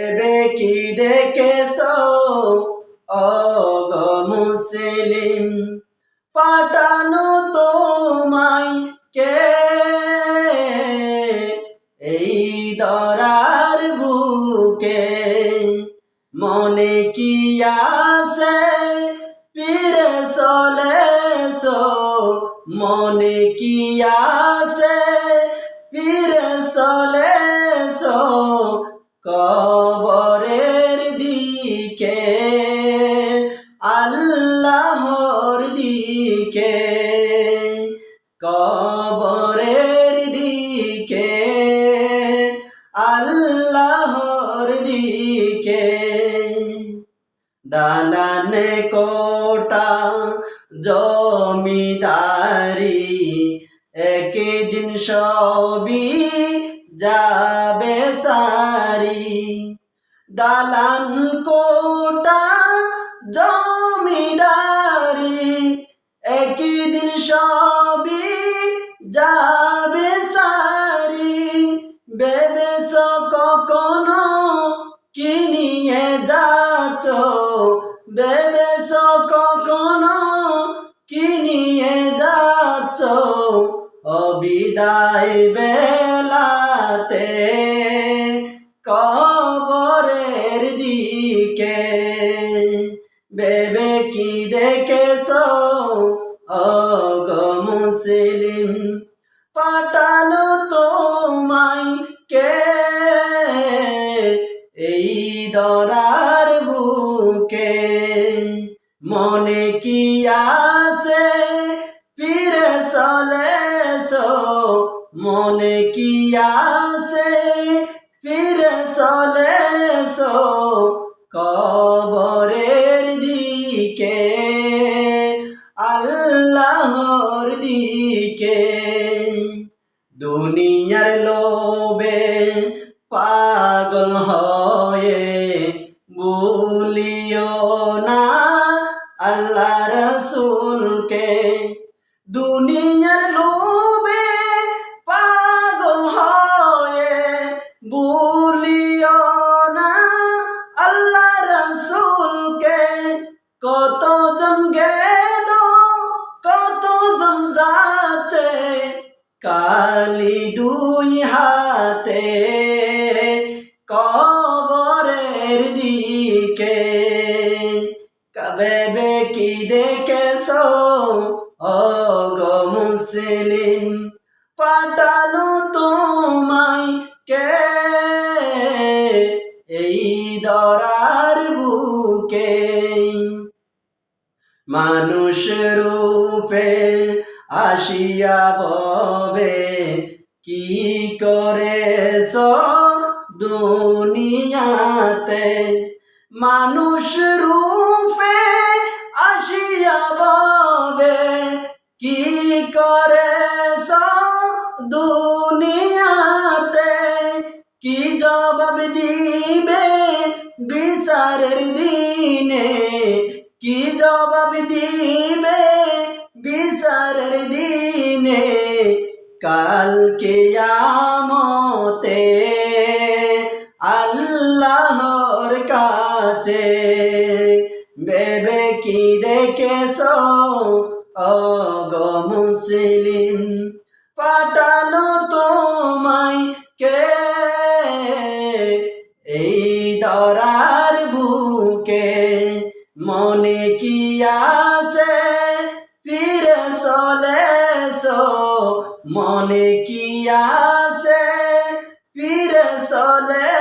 এবে কি দেখেছো ওগো মুসলিম, পাঠানো তোমায় কে এই ধরার বুকে? মনে কি আছে ফিরে চলেছো, মনে কি আছে ফিরে চলেছো কবরের দিকে, আল্লাহর দিকে, কবরের দিকে, আল্লাহর দিকে। দালানে কোটা জমিদারি একদিন সবই যাবে সারি। দালান কোটা জমিদারি একদিন সবই যাবে সারি। ভেবেছো কখনো কি নিয়ে যাচ্ছ, ভেবেছো কখনো কি নিয়ে যাচ্ছ অবিদায় বেলাতে কবরের দিকে? ভেবে কি দেখেছো ওগো মুসলিম, পাঠানো তোমায় কে এই ধরার বুকে? মনে কি আছে ফিরে চলেছো, মনে কি আছে ফিরে চলেছো কবরের দিকে, আল্লাহর দিকে। দুনিয়ার লোভে পাগল হয়ে ভুলিও না আল্লাহ রসুলকে। দুনিয়ার লোভে পাগল হয়ে ভুলিও না আল্লাহ রসুলকে। কতজন গেল কতজন যাচ্ছে কালি দুই হাতে কবরের দিকে। ভেবে কি দেখেছো ওগো মুসলিম, পাঠানো তোমায় কে এই ধরার বুকে? মানুষ রূপে আসিয়া ববে কি করেছ দুনিয়াতে? মানুষ রূপে আসিয়া ববে কি করেছ দুনিয়াতে? কি জবাব দিবে বিচারের দিনে, কি জবাব দিবে বিচারের দিনে? কাল কিয়ামতে আল্লাহর কাছে। ভেবে কি দেখেছো ওগো মুসলিম, পাঠানো তোমায় কে এই ধরার বুকে? মনে কি আছে ফিরে চলেছো, মনে কি আছে ফিরে চলে